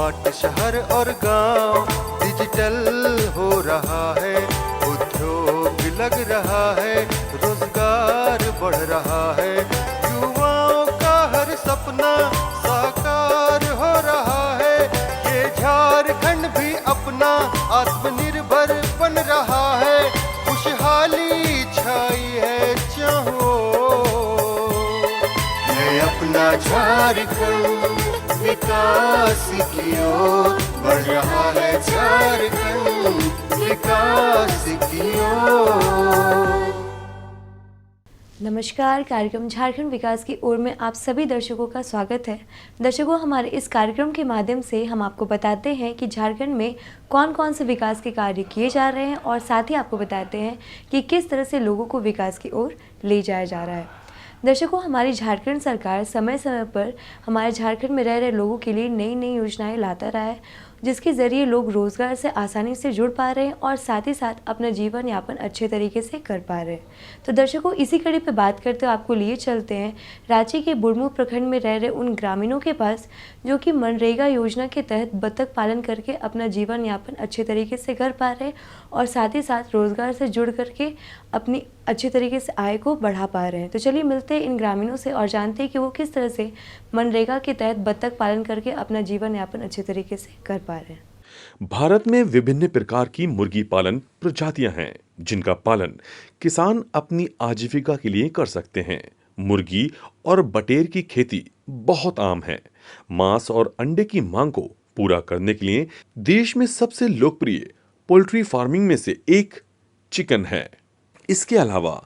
Smart शहर और गांव, डिजिटल हो रहा है, उद्योग लग रहा है, रोजगार बढ़ रहा है, युवाओं का हर सपना साकार हो रहा है। ये झारखंड भी अपना आत्मनिर्भर बन रहा है, खुशहाली छाई है चाहो। है अपना झारखंड विकास की ओर बढ़ रहा है, झारखंड विकास की ओर। नमस्कार, कार्यक्रम झारखंड विकास की ओर में आप सभी दर्शकों का स्वागत है। दर्शकों, हमारे इस कार्यक्रम के माध्यम से हम आपको बताते हैं कि झारखंड में कौन कौन से विकास के कार्य किए जा रहे हैं और साथ ही आपको बताते हैं कि किस तरह से लोगों को विकास की ओर ले जाया जा रहा है। दर्शकों, हमारी झारखंड सरकार समय समय पर हमारे झारखंड में रह रहे लोगों के लिए नई नई योजनाएं लाता रहा है, जिसके ज़रिए लोग रोज़गार से आसानी से जुड़ पा रहे हैं और साथ ही साथ अपना जीवन यापन अच्छे तरीके से कर पा रहे हैं। तो दर्शकों, इसी कड़ी पे बात करते हुए आपको लिए चलते हैं रांची के बुढ़मू प्रखंड में रह रहे उन ग्रामीणों के पास जो कि मनरेगा योजना के तहत बतख पालन करके अपना जीवन यापन अच्छे तरीके से कर पा रहे हैं और साथ ही साथ रोज़गार से जुड़ करके अपनी अच्छे तरीके से आय को बढ़ा पा रहे हैं। तो चलिए मिलते हैं इन ग्रामीणों से और जानते हैं कि वो किस तरह से मनरेगा के तहत बतख पालन करके अपना जीवन यापन अच्छे तरीके से कर पा रहे हैं। भारत में विभिन्न प्रकार की मुर्गी पालन प्रजातियां हैं जिनका पालन किसान अपनी आजीविका के लिए कर सकते हैं। मुर्गी और बटेर की खेती बहुत आम है। मांस और अंडे की मांग को पूरा करने के लिए देश में सबसे लोकप्रिय पोल्ट्री फार्मिंग में से एक चिकन है। इसके अलावा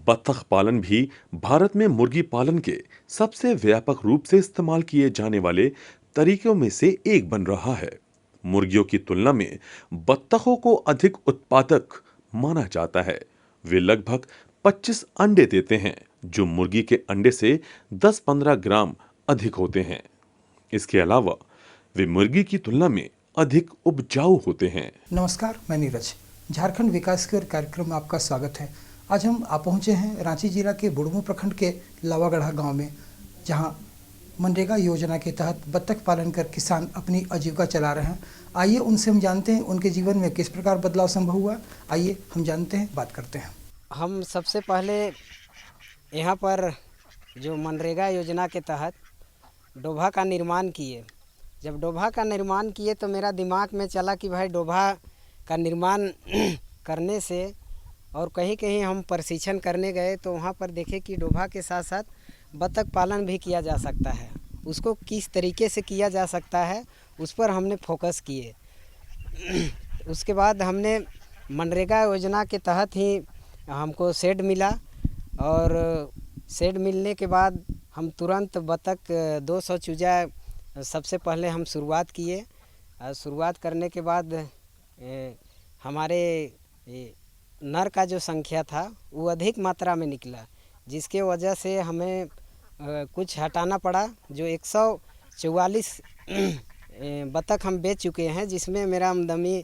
बतख पालन भी भारत में मुर्गी पालन के सबसे व्यापक रूप से इस्तेमाल किए जाने वाले तरीकों में से एक बन रहा है। मुर्गियों की तुलना में बत्तखों को अधिक उत्पादक माना जाता है। वे लगभग 25 अंडे देते हैं, जो मुर्गी के अंडे से 10-15 ग्राम अधिक होते हैं। इसके अलावा वे मुर्गी की तुलना में अधिक उपजाऊ होते हैं। नमस्कार, मैं नीरज। झारखंड विकास की ओर कार्यक्रम में आपका स्वागत है। आज हम आ पहुंचे हैं रांची जिला के बुढ़मू प्रखंड के लावागढ़ा गांव में, जहां मनरेगा योजना के तहत बतख पालन कर किसान अपनी आजीविका चला रहे हैं। आइए उनसे हम जानते हैं उनके जीवन में किस प्रकार बदलाव संभव हुआ। आइए हम जानते हैं, बात करते हैं। हम सबसे पहले यहाँ पर जो मनरेगा योजना के तहत डोभा का निर्माण किए। जब डोभा का निर्माण किए तो मेरा दिमाग में चला कि भाई डोभा का निर्माण करने से, और कहीं कहीं हम प्रशिक्षण करने गए तो वहाँ पर देखे कि डोभा के साथ साथ बतख पालन भी किया जा सकता है। उसको किस तरीके से किया जा सकता है उस पर हमने फोकस किए। उसके बाद हमने मनरेगा योजना के तहत ही हमको शेड मिला, और शेड मिलने के बाद हम तुरंत बतख 200 चूजा सबसे पहले हम शुरुआत किए। शुरुआत करने के बाद हमारे नर का जो संख्या था वो अधिक मात्रा में निकला, जिसके वजह से हमें कुछ हटाना पड़ा। जो 144 बतख हम बेच चुके हैं, जिसमें मेरा आमदनी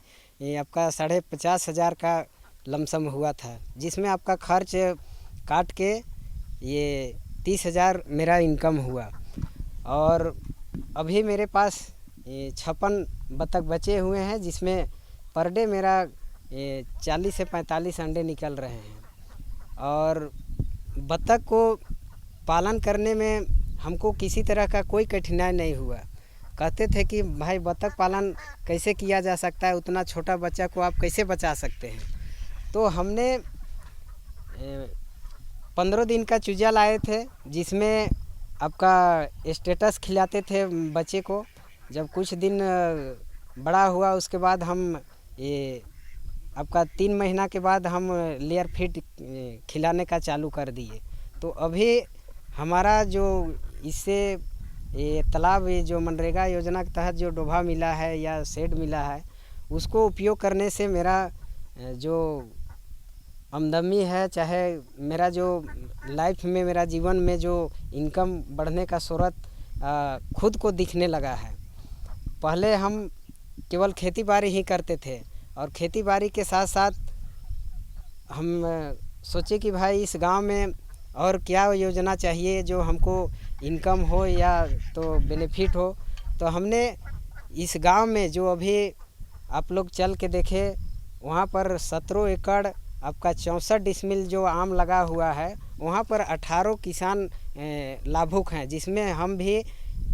आपका 50,500 का लमसम हुआ था, जिसमें आपका खर्च काट के ये 30,000 मेरा इनकम हुआ। और अभी मेरे पास 56 बतख बचे हुए हैं, जिसमें पर डे मेरा 40 से 45 अंडे निकल रहे हैं। और बतख को पालन करने में हमको किसी तरह का कोई कठिनाई नहीं हुआ। कहते थे कि भाई बतख पालन कैसे किया जा सकता है, उतना छोटा बच्चा को आप कैसे बचा सकते हैं। तो हमने 15 दिन का चूजा लाए थे, जिसमें आपका स्टेटस खिलाते थे बच्चे को। जब कुछ दिन बड़ा हुआ उसके बाद हम ये आपका 3 महीना के बाद हम लेयर फीड खिलाने का चालू कर दिए। तो अभी हमारा जो इससे ये तालाब, ये जो मनरेगा योजना के तहत जो डोभा मिला है या शेड मिला है, उसको उपयोग करने से मेरा जो आमदनी है, चाहे मेरा जो लाइफ में, मेरा जीवन में जो इनकम बढ़ने का स्रोत खुद को दिखने लगा है। पहले हम केवल खेती बाड़ी ही करते थे, और खेती बाड़ी के साथ साथ हम सोचे कि भाई इस गांव में और क्या योजना चाहिए जो हमको इनकम हो या तो बेनिफिट हो। तो हमने इस गांव में जो अभी आप लोग चल के देखे, वहाँ पर 17 एकड़ आपका 64 डिसमिल जो आम लगा हुआ है, वहाँ पर 18 किसान लाभुक हैं, जिसमें हम भी,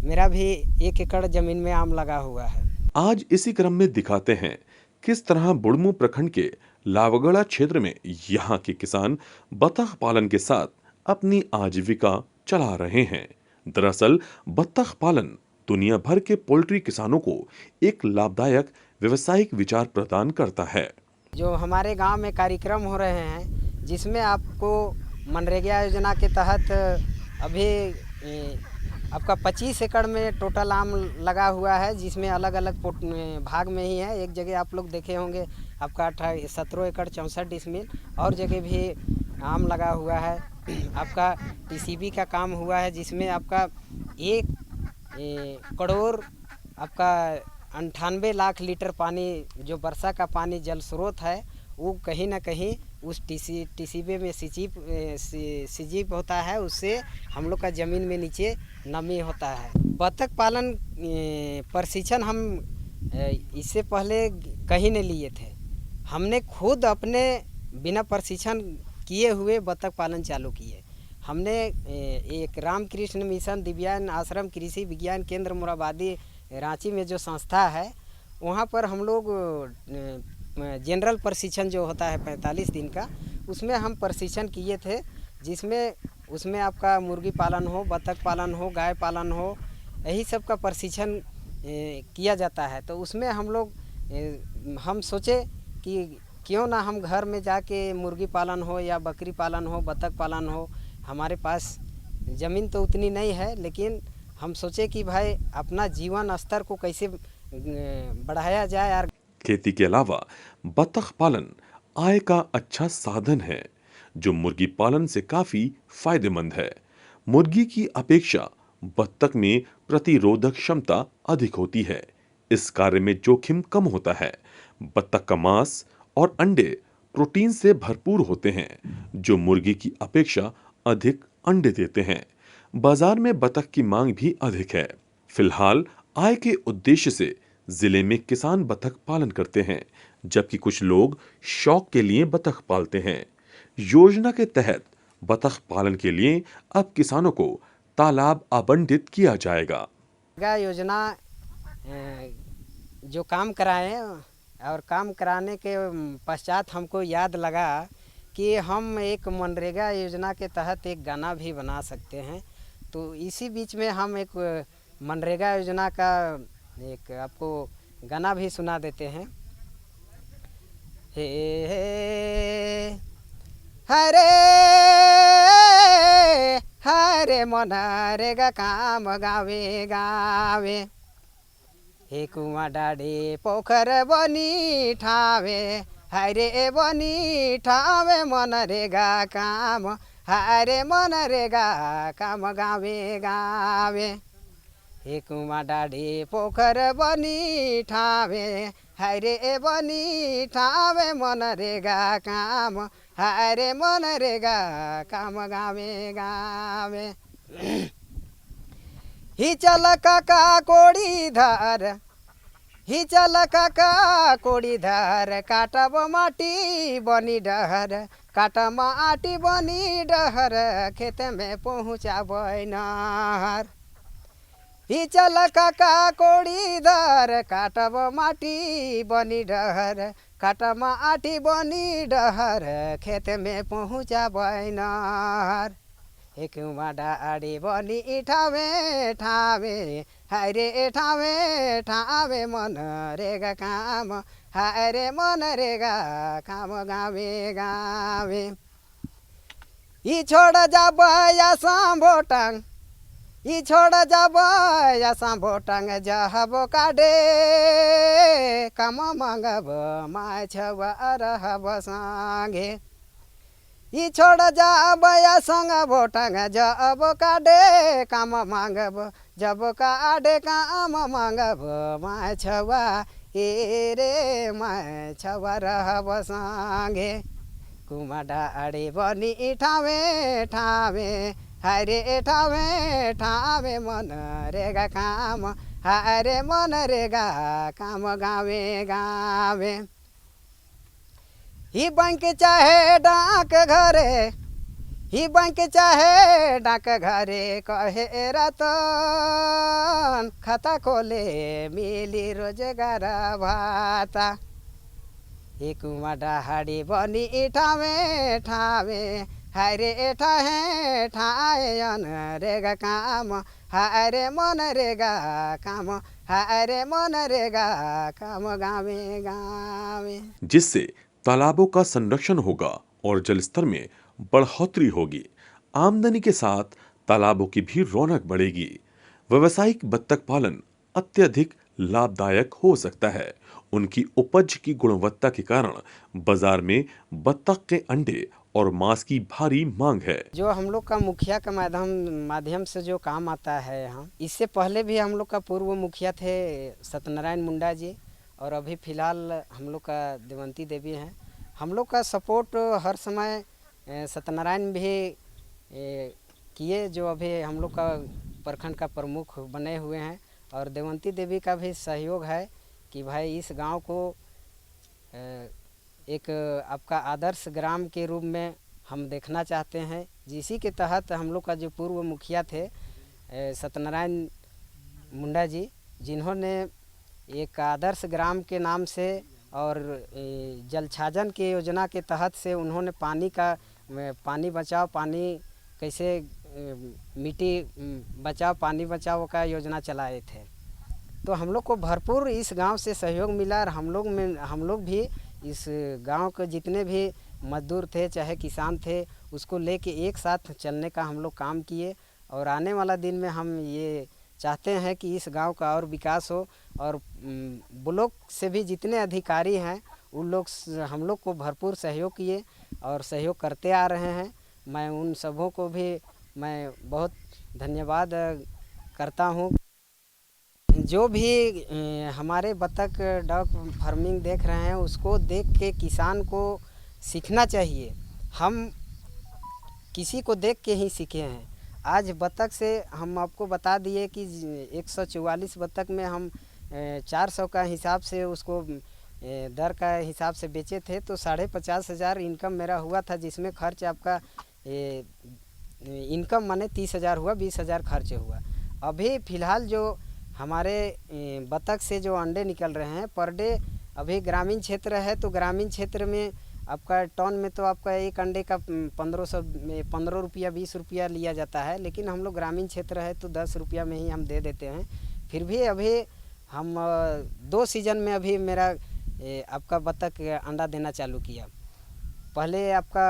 मेरा भी 1 एकड़ ज़मीन में आम लगा हुआ है। आज इसी क्रम में दिखाते हैं किस तरह बुढ़मू प्रखंड के लावगढ़ा क्षेत्र में यहाँ के किसान बतख पालन के साथ अपनी आजीविका चला रहे हैं। दरअसल बतख पालन दुनिया भर के पोल्ट्री किसानों को एक लाभदायक व्यवसायिक विचार प्रदान करता है। जो हमारे गांव में कार्यक्रम हो रहे हैं, जिसमें आपको मनरेगा योजना के तहत अभी आपका 25 एकड़ में टोटल आम लगा हुआ है, जिसमें अलग अलग भाग में ही है। एक जगह आप लोग देखे होंगे आपका 17 एकड़ 64 डिसमिल, और जगह भी आम लगा हुआ है। आपका टीसीबी का काम हुआ है, जिसमें आपका 1 करोड़ आपका 98 लाख लीटर पानी, जो वर्षा का पानी जल स्रोत है, वो कहीं ना कहीं उस टीसीबी में सिंचित होता है, उससे हम लोग का ज़मीन में नीचे नमी होता है। बतख पालन प्रशिक्षण हम इससे पहले कहीं नहीं लिए थे। हमने खुद अपने बिना प्रशिक्षण किए हुए बतख पालन चालू किए। हमने एक रामकृष्ण मिशन दिव्यांग आश्रम कृषि विज्ञान केंद्र मोराबादी रांची में जो संस्था है, वहाँ पर हम लोग जनरल प्रशिक्षण जो होता है 45 दिन का, उसमें हम प्रशिक्षण किए थे, जिसमें उसमें आपका मुर्गी पालन हो, बतख पालन हो, गाय पालन हो, यही सब का प्रशिक्षण किया जाता है। तो उसमें हम लोग हम सोचे कि क्यों ना हम घर में जाके मुर्गी पालन हो या बकरी पालन हो, बतख पालन हो। हमारे पास ज़मीन तो उतनी नहीं है, लेकिन हम सोचे कि भाई अपना जीवन स्तर को कैसे बढ़ाया जाए। यार, खेती के अलावा बतख पालन आय का अच्छा साधन है, जो मुर्गी पालन से काफी फायदेमंद है। मुर्गी की अपेक्षा बतख में प्रतिरोधक क्षमता अधिक होती है। इस कार्य में जोखिम कम होता है। बतख का मांस और अंडे प्रोटीन से भरपूर होते हैं, जो मुर्गी की अपेक्षा अधिक अंडे देते हैं। बाजार में बतख की मांग भी अधिक है। फिलहाल आय के उद्देश्य से जिले में किसान बतख पालन करते हैं, जबकि कुछ लोग शौक के लिए बतख पालते हैं। योजना के तहत बतख पालन के लिए अब किसानों को तालाब आवंटित किया जाएगा। योजना जो काम कराए, और काम कराने के पश्चात हमको याद लगा कि हम एक मनरेगा योजना के तहत एक गाना भी बना सकते हैं। तो इसी बीच में हम एक मनरेगा योजना का एक आपको गाना भी सुना देते हैं। हे हरे हरे मनरेगा काम गावे गावे, हे कुआं डाडे पोखर बनी ठावे, हरे बनी ठावे मनरेगा काम, हरे मनरेगा काम गावे गावे। हे कुआं डाडे पोखर बनी ठावे, हरे बनी ठावे मनरेगा काम, हरे मनरेगा काम गावे गावे। ही चल काका कोड़ी धार, ही चल काका कोड़ी धार, काटब माटी बनी डहर, काट माटी बनी डहर, खेत में पहुँचाब नहर। ही चल काका कोड़ी धार, काटब माटी बनी डहर, काट माटी बनी डहर, खेत में पहुँचाब नहर। हे कुआं डाडे बनी ठावे ठावे, हरे ठावे ठावे मनरेगा काम, हरे मनरेगा काम गावे गावे। ई छोड़ जाब या सांभोटांग, ई छोड़ जाब या सांभोटांग, जहब काडे काम मांगब माछवा रहब संगे। ई छोड़ जाब या संग भोटांग, जब काडे काम मांगब, जब काडे काम मांगब माछवा, ए रे माछवा रहब संगे। कुआं डाडे बनी ठावे ठावे, हरे ठावे ठावे मनरेगा काम, हरे मनरेगा काम गावे गावे। ही बैंक चाहे डाक घरे, ही बैंक चाहे डाक घरे, कहे रतन खाता खोले मिली रोजगार भाता। एक डाहाड़ी बनी ठावे ठावे, हरे ठाहे ठाए अनरेगा काम, हरे मनरेगा काम, हरे मनरेगा काम गावे गावे। जिससे तालाबों का संरक्षण होगा और जल स्तर में बढ़ोतरी होगी। आमदनी के साथ तालाबों की भी रौनक बढ़ेगी। व्यावसायिक बत्तख पालन अत्यधिक लाभदायक हो सकता है। उनकी उपज की गुणवत्ता के कारण बाजार में बत्तख के अंडे और मांस की भारी मांग है। जो हम लोग का मुखिया का माध्यम से जो काम आता है यहाँ, इससे पहले भी हम लोग का पूर्व मुखिया थे सत्यनारायण मुंडा जी, और अभी फ़िलहाल हम लोग का देवंती देवी हैं। हम लोग का सपोर्ट हर समय सत्यनारायण भी किए, जो अभी हम लोग का प्रखंड का प्रमुख बने हुए हैं, और देवंती देवी का भी सहयोग है कि भाई इस गांव को एक आपका आदर्श ग्राम के रूप में हम देखना चाहते हैं। जिसी के तहत हम लोग का जो पूर्व मुखिया थे सत्यनारायण मुंडा जी, जिन्होंने एक आदर्श ग्राम के नाम से और जल छाजन के योजना के तहत से उन्होंने पानी बचाओ, पानी कैसे मिट्टी बचाओ, पानी बचाओ का योजना चलाए थे। तो हम लोग को भरपूर इस गांव से सहयोग मिला, और हम लोग भी इस गांव के जितने भी मजदूर थे चाहे किसान थे, उसको लेके एक साथ चलने का हम लोग काम किए। और आने वाला दिन में हम ये चाहते हैं कि इस गांव का और विकास हो, और ब्लॉक से भी जितने अधिकारी हैं उन लोग हम लोग को भरपूर सहयोग किए और सहयोग करते आ रहे हैं। मैं उन सबों को भी मैं बहुत धन्यवाद करता हूँ। जो भी हमारे बत्तख डॉग फार्मिंग देख रहे हैं, उसको देख के किसान को सीखना चाहिए। हम किसी को देख के ही सीखे हैं। आज बत्तख से हम आपको बता दिए कि 144 बत्तख में हम 400 का हिसाब से उसको दर का हिसाब से बेचे थे, तो 50,500 इनकम मेरा हुआ था, जिसमें खर्च आपका इनकम माने 30,000 हुआ, 20,000 खर्च हुआ। अभी फ़िलहाल जो हमारे बत्तख से जो अंडे निकल रहे हैं पर डे, अभी ग्रामीण क्षेत्र है तो ग्रामीण क्षेत्र में आपका टन में तो आपका एक अंडे का 15 रुपया 20 रुपया लिया जाता है, लेकिन हम लोग ग्रामीण क्षेत्र है तो 10 रुपया में ही हम दे देते हैं। फिर भी अभी हम 2 सीज़न में अभी मेरा आपका बत्तख अंडा देना चालू किया। पहले आपका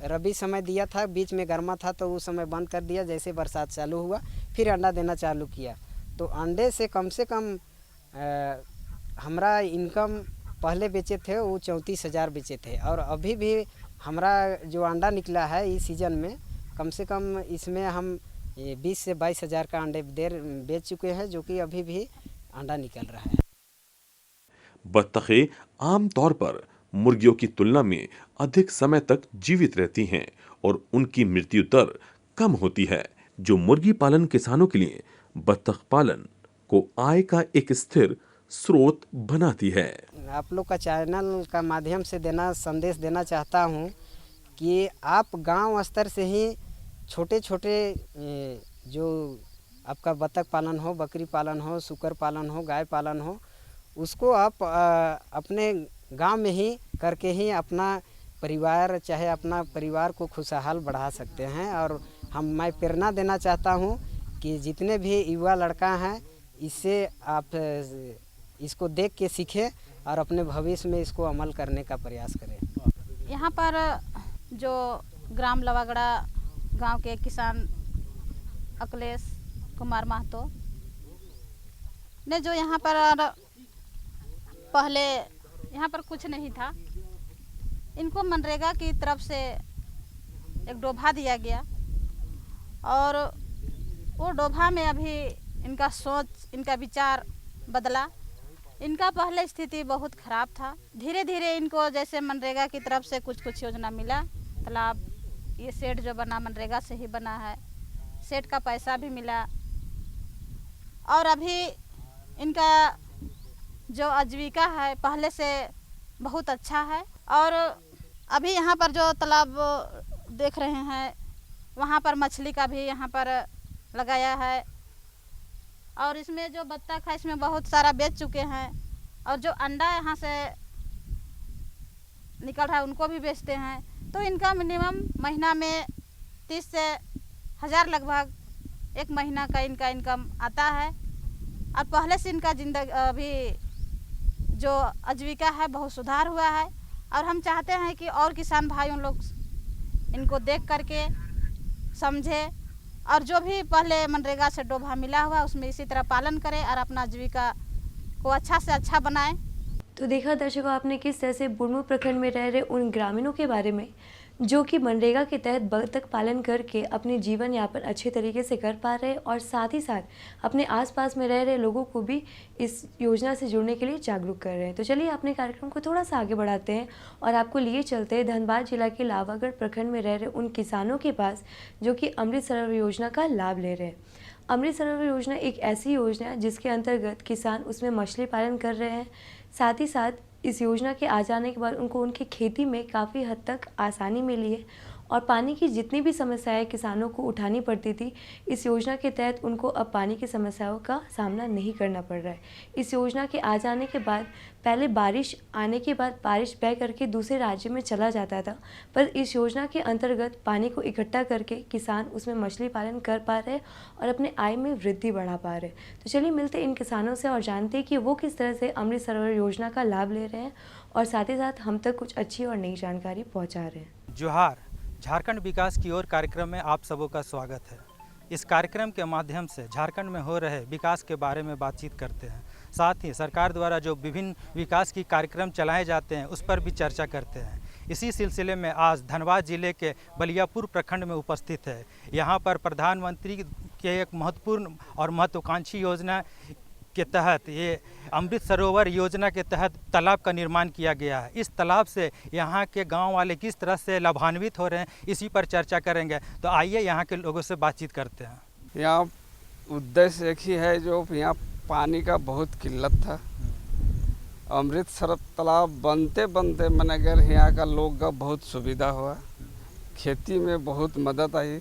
रबी समय दिया था, बीच में गर्मा था तो उस समय बंद कर दिया। जैसे बरसात चालू हुआ फिर अंडा देना चालू किया। तो अंडे से कम हमारा इनकम पहले बेचे थे वो 34,000 बेचे थे, और अभी भी हमारा जो अंडा निकला है इस सीज़न में कम से कम इसमें हम 20 से 22,000 का अंडे बेच चुके हैं, जो कि अभी भी अंडा निकल रहा है। बत्तखें आम तौर पर मुर्गियों की तुलना में अधिक समय तक जीवित रहती हैं और उनकी मृत्यु दर कम होती है, जो मुर्गी पालन किसानों के लिए बत्तख पालन को आय का एक स्थिर स्रोत बनाती है। आप लोग का चैनल का माध्यम से संदेश देना चाहता हूँ कि आप गांव स्तर से ही छोटे छोटे जो आपका बत्तख पालन हो, बकरी पालन हो, सूकर पालन हो, गाय पालन हो, उसको आप अपने गांव में ही करके ही अपना परिवार चाहे अपना परिवार को खुशहाल बढ़ा सकते हैं। और मैं प्रेरणा देना चाहता हूं कि जितने भी युवा लड़का हैं इससे आप इसको देख के सीखें और अपने भविष्य में इसको अमल करने का प्रयास करें। यहाँ पर जो ग्राम लवागड़ा गांव के किसान अखिलेश कुमार महतो ने जो यहाँ पर पहले यहाँ पर कुछ नहीं था, इनको मनरेगा की तरफ से एक डोभा दिया गया और वो डोभा में अभी इनका सोच, इनका विचार बदला। इनका पहले स्थिति बहुत ख़राब था, धीरे धीरे इनको जैसे मनरेगा की तरफ से कुछ योजना मिला, तालाब ये शेड जो बना मनरेगा से ही बना है, शेड का पैसा भी मिला। और अभी इनका जो आजीविका है पहले से बहुत अच्छा है। और अभी यहाँ पर जो तालाब देख रहे हैं वहाँ पर मछली का भी यहाँ पर लगाया है। और इसमें जो बत्तख है इसमें बहुत सारा बेच चुके हैं। और जो अंडा यहाँ से निकल रहा है उनको भी बेचते हैं। तो इनका मिनिमम महीना में 30 से 1000 लगभग एक महीना का इनका इनकम आता है। और पहले से इनका जिंदगी अभी जो आजीविका है बहुत सुधार हुआ है। और हम चाहते हैं कि और किसान भाइयों लोग इनको देख करके समझे और जो भी पहले मनरेगा से डोभा मिला हुआ उसमें इसी तरह पालन करें और अपना आजीविका को अच्छा से अच्छा बनाएं। तो देखा दर्शकों आपने किस तरह से बुढ़मू प्रखंड में रह रहे उन ग्रामीणों के बारे में जो कि मनरेगा के तहत बत्तख पालन करके अपने जीवन यापन अच्छे तरीके से कर पा रहे हैं और साथ ही साथ अपने आसपास में रह रहे लोगों को भी इस योजना से जुड़ने के लिए जागरूक कर रहे हैं। तो चलिए अपने कार्यक्रम को थोड़ा सा आगे बढ़ाते हैं और आपको लिए चलते हैं धनबाद जिला के लावागढ़ प्रखंड में रह रहे उन किसानों के पास जो कि अमृत सरोवर योजना का लाभ ले रहे हैं। अमृत सरोवर योजना एक ऐसी योजना है जिसके अंतर्गत किसान उसमें मछली पालन कर रहे हैं। साथ ही साथ इस योजना के आ जाने के बाद उनको उनकी खेती में काफ़ी हद तक आसानी मिली है और पानी की जितनी भी समस्याएं किसानों को उठानी पड़ती थी इस योजना के तहत उनको अब पानी की समस्याओं का सामना नहीं करना पड़ रहा है। इस योजना के आ जाने के बाद पहले बारिश आने के बाद बारिश बह करके दूसरे राज्य में चला जाता था, पर इस योजना के अंतर्गत पानी को इकट्ठा करके किसान उसमें मछली पालन कर पा रहे हैं और अपने आय में वृद्धि बढ़ा पा रहे हैं। तो चलिए मिलते इन किसानों से और जानते हैं कि वो किस तरह से अमृत सरोवर योजना का लाभ ले रहे हैं और साथ ही साथ हम तक कुछ अच्छी और नई जानकारी पहुँचा रहे हैं। जोहार, झारखंड विकास की ओर कार्यक्रम में आप सबों का स्वागत है। इस कार्यक्रम के माध्यम से झारखंड में हो रहे विकास के बारे में बातचीत करते हैं। साथ ही सरकार द्वारा जो विभिन्न विकास की कार्यक्रम चलाए जाते हैं उस पर भी चर्चा करते हैं। इसी सिलसिले में आज धनबाद जिले के बलियापुर प्रखंड में उपस्थित है। यहाँ पर प्रधानमंत्री के एक महत्वपूर्ण और महत्वाकांक्षी योजना के तहत ये अमृत सरोवर योजना के तहत तालाब का निर्माण किया गया है। इस तालाब से यहाँ के गांव वाले किस तरह से लाभान्वित हो रहे हैं इसी पर चर्चा करेंगे। तो आइए यहाँ के लोगों से बातचीत करते हैं। यहाँ उद्देश्य एक ही है, जो यहाँ पानी का बहुत किल्लत था। अमृत सरोवर तालाब बनते बनते मैंने अगर यहाँ का लोग का बहुत सुविधा हुआ, खेती में बहुत मदद आई।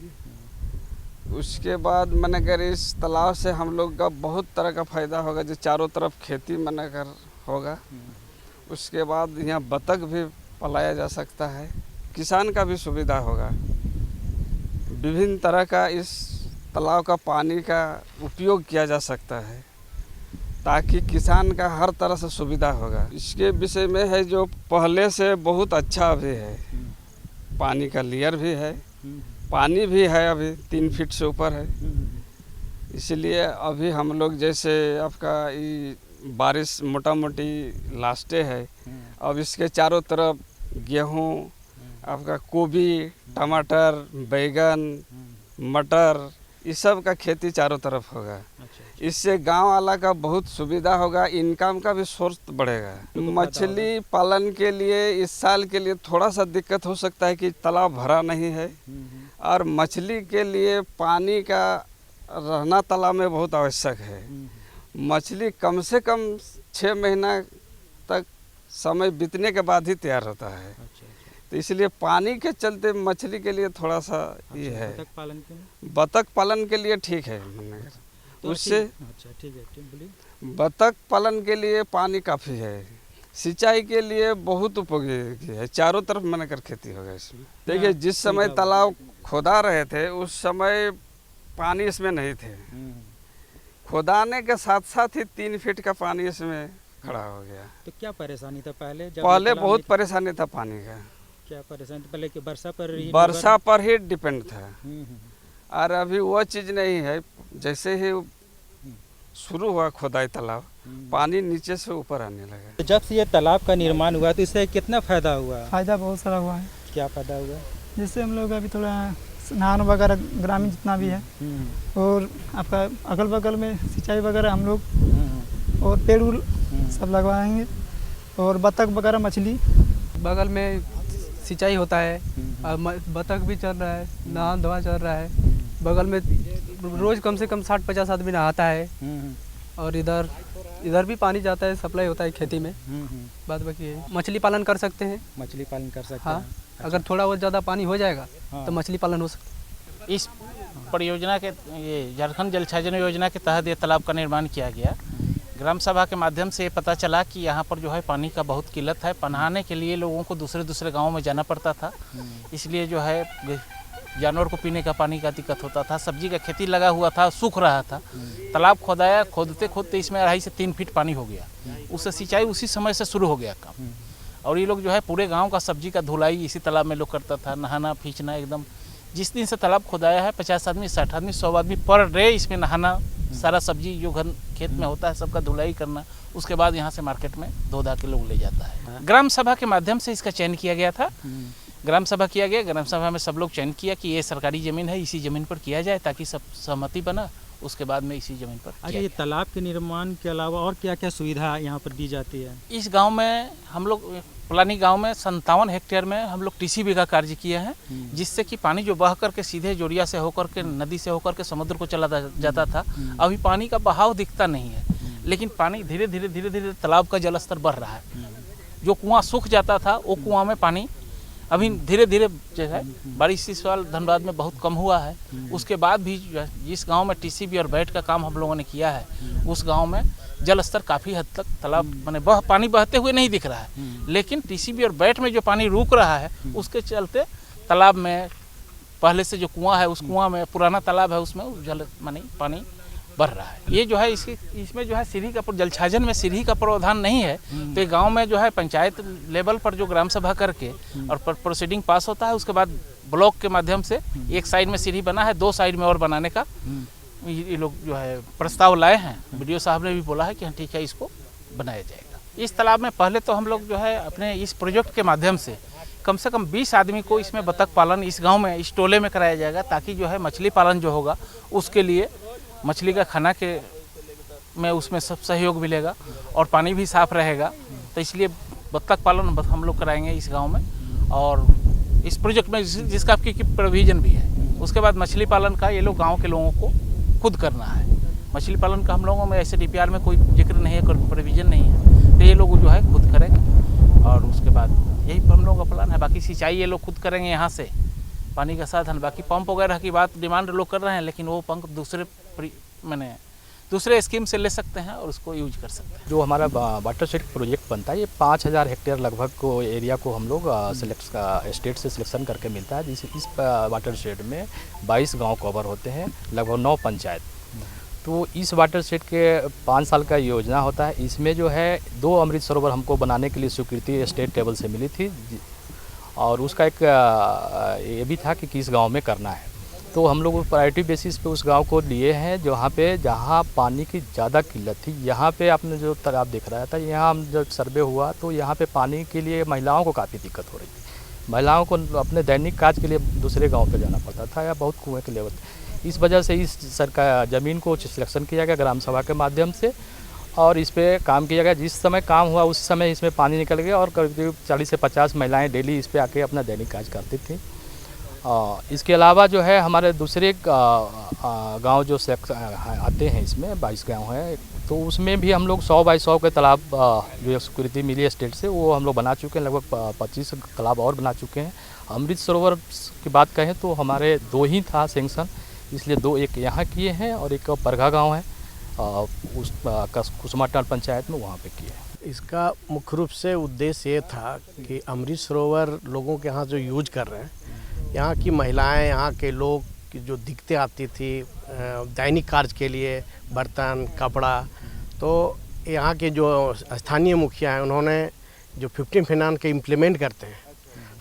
उसके बाद मैंने अगर इस तालाब से हम लोग का बहुत तरह का फ़ायदा होगा, जो चारों तरफ खेती मैंने अगर होगा। उसके बाद यहाँ बतख भी पलाया जा सकता है, किसान का भी सुविधा होगा। विभिन्न तरह का इस तालाब का पानी का उपयोग किया जा सकता है ताकि किसान का हर तरह से सुविधा होगा। इसके विषय में है जो पहले से बहुत अच्छा भी है, पानी का लेयर भी है, पानी भी है, अभी 3 फीट से ऊपर है। इसलिए अभी हम लोग जैसे आपका ये बारिश मोटा मोटी लास्टे है, अब इसके चारों तरफ गेहूँ, आपका गोभी, टमाटर, बैगन, मटर, इस सब का खेती चारों तरफ होगा। इससे गांव वाला का बहुत सुविधा होगा, इनकम का भी सोर्स बढ़ेगा। मछली पालन के लिए इस साल के लिए थोड़ा सा दिक्कत हो सकता है कि तालाब भरा नहीं है और मछली के लिए पानी का रहना तालाब में बहुत आवश्यक है। मछली कम से कम 6 महीना तक समय बीतने के बाद ही तैयार होता है। तो इसलिए पानी के चलते मछली के लिए थोड़ा सा ये है। बतख पालन के लिए ठीक है, तो उससे ठीक है। बतख पालन के लिए पानी काफ़ी है, सिंचाई के लिए बहुत उपयोगी है। चारों तरफ मैंने कर खेती होगा इसमें। देखिए जिस समय तालाब खोदा रहे थे उस समय पानी इसमें नहीं थे। खोदाने के साथ साथ ही 3 फीट का पानी इसमें खड़ा हो गया। तो क्या परेशानी था पहले? पहले बहुत परेशानी था पानी का। क्या परेशानी थी पहले? कि वर्षा पर ही डिपेंड था और अभी वो चीज़ नहीं है। जैसे ही शुरू हुआ खोदाई तालाब, पानी नीचे से ऊपर आने लगा। तो जब से ये तालाब का निर्माण हुआ तो इससे कितना फ़ायदा हुआ? फ़ायदा बहुत सारा हुआ है। क्या फ़ायदा हुआ? जिससे हम लोग अभी थोड़ा नहान वगैरह ग्रामीण जितना भी है और आपका अगल बगल में सिंचाई वगैरह हम लोग और पेड़ उड़ सब लगवाएंगे और बतख वगैरह मछली बगल में सिंचाई होता है और बतख भी चल रहा है, नहान धोआ चल रहा है। बगल में रोज़ कम से कम 60-50 आदमी नहाता है। और इधर भी पानी जाता है, सप्लाई होता है खेती में। बात बाकी है, मछली पालन कर सकते हैं। मछली पालन कर सकते हाँ, हैं। अगर थोड़ा बहुत ज़्यादा पानी हो जाएगा तो मछली पालन हो सकता है। इस परियोजना के ये झारखंड जल छाजन योजना के तहत ये तालाब का निर्माण किया गया। ग्राम सभा के माध्यम से ये पता चला कि यहाँ पर जो है पानी का बहुत किल्लत है। नहाने के लिए लोगों को दूसरे गाँव में जाना पड़ता था, इसलिए जो है जानवर को पीने का पानी का दिक्कत होता था। सब्जी का खेती लगा हुआ था, सूख रहा था। तालाब खोदाया, खोदते इसमें 2.5 से 3 फीट पानी हो गया। उससे सिंचाई उसी समय से शुरू हो गया काम। और ये लोग जो है पूरे गांव का सब्जी का धुलाई इसी तालाब में लोग करता था, नहाना खींचना एकदम। जिस दिन से तालाब खोदाया है 50 आदमी, 60 आदमी, 100 आदमी पर डे इसमें नहाना, सारा सब्जी जो घर खेत में होता है सबका धुलाई करना। उसके बाद यहाँ से मार्केट में धो-धा के लोग ले जाता है। ग्राम सभा के माध्यम से इसका चयन किया गया था। ग्राम सभा किया गया, ग्राम सभा में सब लोग चयन किया कि ये सरकारी ज़मीन है, इसी ज़मीन पर किया जाए ताकि सब सहमति बना। उसके बाद में इसी ज़मीन पर अच्छा, ये तालाब के निर्माण के अलावा और क्या क्या सुविधा यहाँ पर दी जाती है? इस गांव में हम लोग पलानी गांव में 57 हेक्टेयर में हम लोग टीसीबी का कार्य किए हैं, जिससे कि पानी जो बह करके सीधे जोड़िया से होकर के नदी से होकर के समुद्र को चला जाता था। अभी पानी का बहाव दिखता नहीं है, लेकिन पानी धीरे धीरे तालाब का जलस्तर बढ़ रहा है। जो कुआं सूख जाता था वो कुआं में पानी अभी धीरे धीरे जो है बारिश इस साल धनबाद में बहुत कम हुआ है। उसके बाद भी जिस गांव में टीसीबी और बैठ का काम हम लोगों ने किया है, उस गांव में जल स्तर काफ़ी हद तक तालाब माने पानी बहते हुए नहीं दिख रहा है, लेकिन टीसीबी और बैठ में जो पानी रुक रहा है उसके चलते तालाब में पहले से जो कुआं है उस कुआं में पुराना तालाब है उसमें जल माने पानी बढ़ रहा है। ये जो है इसमें जो है सीढ़ी का जल छाजन में सीढ़ी का प्रावधान नहीं है, तो ये गांव में जो है पंचायत लेवल पर जो ग्राम सभा करके और प्रोसीडिंग पास होता है, उसके बाद ब्लॉक के माध्यम से एक साइड में सीढ़ी बना है, 2 साइड में और बनाने का ये लोग जो है प्रस्ताव लाए हैं। बीडीओ साहब ने भी बोला है कि हाँ ठीक है, इसको बनाया जाएगा। इस तालाब में पहले तो हम लोग जो है अपने इस प्रोजेक्ट के माध्यम से कम 20 आदमी को इसमें बतख पालन इस गाँव में इस टोले में कराया जाएगा, ताकि जो है मछली पालन जो होगा उसके लिए मछली का खाना के में उसमें सब सहयोग मिलेगा और पानी भी साफ रहेगा। तो इसलिए बत्तख पालन हम लोग कराएंगे इस गांव में, और इस प्रोजेक्ट में जिसका आपकी प्रोविज़न भी है। उसके बाद मछली पालन का ये लोग गांव के लोगों को खुद करना है। मछली पालन का हम लोगों में ऐसे डीपीआर में कोई जिक्र नहीं है, कोई प्रोविज़न नहीं है, तो ये लोग जो है खुद करेंगे। और उसके बाद यही हम लोगों का प्लान है। बाकी सिंचाई ये लोग खुद करेंगे यहाँ से, पानी का साधन। बाकी पंप वगैरह की बात डिमांड लोग कर रहे हैं, लेकिन वो पंप दूसरे स्कीम से ले सकते हैं और उसको यूज कर सकते हैं। जो हमारा वाटर शेड प्रोजेक्ट बनता है, ये 5000 हेक्टेयर लगभग को एरिया को हम लोग स्टेट से सिलेक्शन करके मिलता है। इस वाटर शेड में 22 गांव कवर होते हैं, लगभग 9 पंचायत। तो इस वाटर शेड के 5 साल का योजना होता है। इसमें जो है 2 अमृत सरोवर हमको बनाने के लिए स्वीकृति स्टेट लेवल से मिली थी, और उसका एक ये भी था कि किस गांव में करना है। तो हम लोग प्रायोरिटी बेसिस पे उस गांव को लिए हैं जहाँ पानी की ज़्यादा किल्लत थी। यहाँ पे आपने जो तालाब दिख रहा था, यहाँ हम जब सर्वे हुआ तो यहाँ पे पानी के लिए महिलाओं को काफ़ी दिक्कत हो रही थी। महिलाओं को अपने दैनिक काज के लिए दूसरे गाँव पे जाना पड़ता था या बहुत कुएँ के लेवल। इस वजह से इस सरकार ज़मीन को सिलेक्शन किया गया ग्राम सभा के माध्यम से, और इस पर काम किया गया। जिस समय काम हुआ उस समय इसमें पानी निकल गया, और करीब 40 से 50 महिलाएं डेली इस पर आके अपना दैनिक काज करती थी। इसके अलावा जो है हमारे दूसरे गांव जो आते हैं, इसमें 22 गांव हैं, तो उसमें भी हम लोग 100 बाई 100 के तालाब जो स्वीकृति मिली है स्टेट से, वो हम लोग बना चुके हैं। लगभग 25 तालाब और बना चुके हैं। अमृत सरोवर की बात कहें तो हमारे 2 ही था सेंक्शन, इसलिए 2 एक यहाँ किए हैं और एक परघा गाँव है उस कुसुमाटाल पंचायत में, वहाँ पे किए हैं। इसका मुख्य रूप से उद्देश्य ये था कि अमृत सरोवर लोगों के यहाँ जो यूज कर रहे हैं, यहाँ की महिलाएं, यहाँ के लोग की जो दिक्कतें आती थी दैनिक कार्य के लिए, बर्तन, कपड़ा, तो यहाँ के जो स्थानीय मुखिया हैं उन्होंने जो 15 फिनान के इम्प्लीमेंट करते हैं,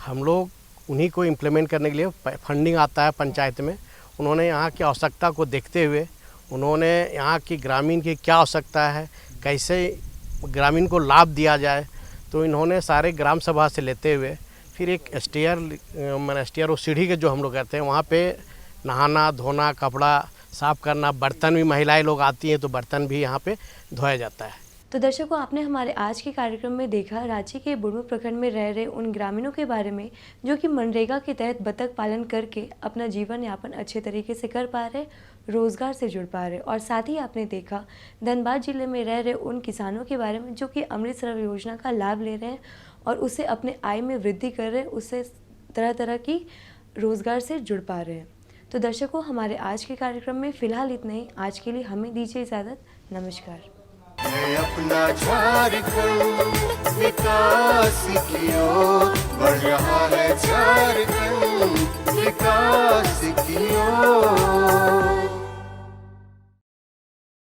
हम लोग उन्हीं को इम्प्लीमेंट करने के लिए फंडिंग आता है पंचायत में। उन्होंने यहाँ की आवश्यकता को देखते हुए उन्होंने यहाँ की ग्रामीण की क्या आवश्यकता है, कैसे ग्रामीण को लाभ दिया जाए, तो इन्होंने सारे ग्राम सभा से लेते हुए फिर एक स्टेयर और सीढ़ी के जो हम लोग कहते हैं, वहाँ पे नहाना, धोना, कपड़ा साफ़ करना, बर्तन भी महिलाएं लोग आती हैं तो बर्तन भी यहाँ पे धोया जाता है। तो दर्शकों, आपने हमारे आज के कार्यक्रम में देखा रांची के बुढ़मू प्रखंड में रह रहे उन ग्रामीणों के बारे में जो कि मनरेगा के तहत बतख पालन करके अपना जीवन यापन अच्छे तरीके से कर पा रहे, रोजगार से जुड़ पा रहे। और साथ ही आपने देखा धनबाद जिले में रह रहे उन किसानों के बारे में जो कि अमृत सरोवर योजना का लाभ ले रहे हैं और उससे अपने आय में वृद्धि कर रहे हैं, उससे तरह तरह की रोजगार से जुड़ पा रहे हैं। तो दर्शकों, हमारे आज के कार्यक्रम में फिलहाल इतना ही। आज के लिए हमें दीजिए इजाज़त। नमस्कार। है अपना झारखंड विकास की ओर बढ़ रहा है, झारखंड विकास की ओर।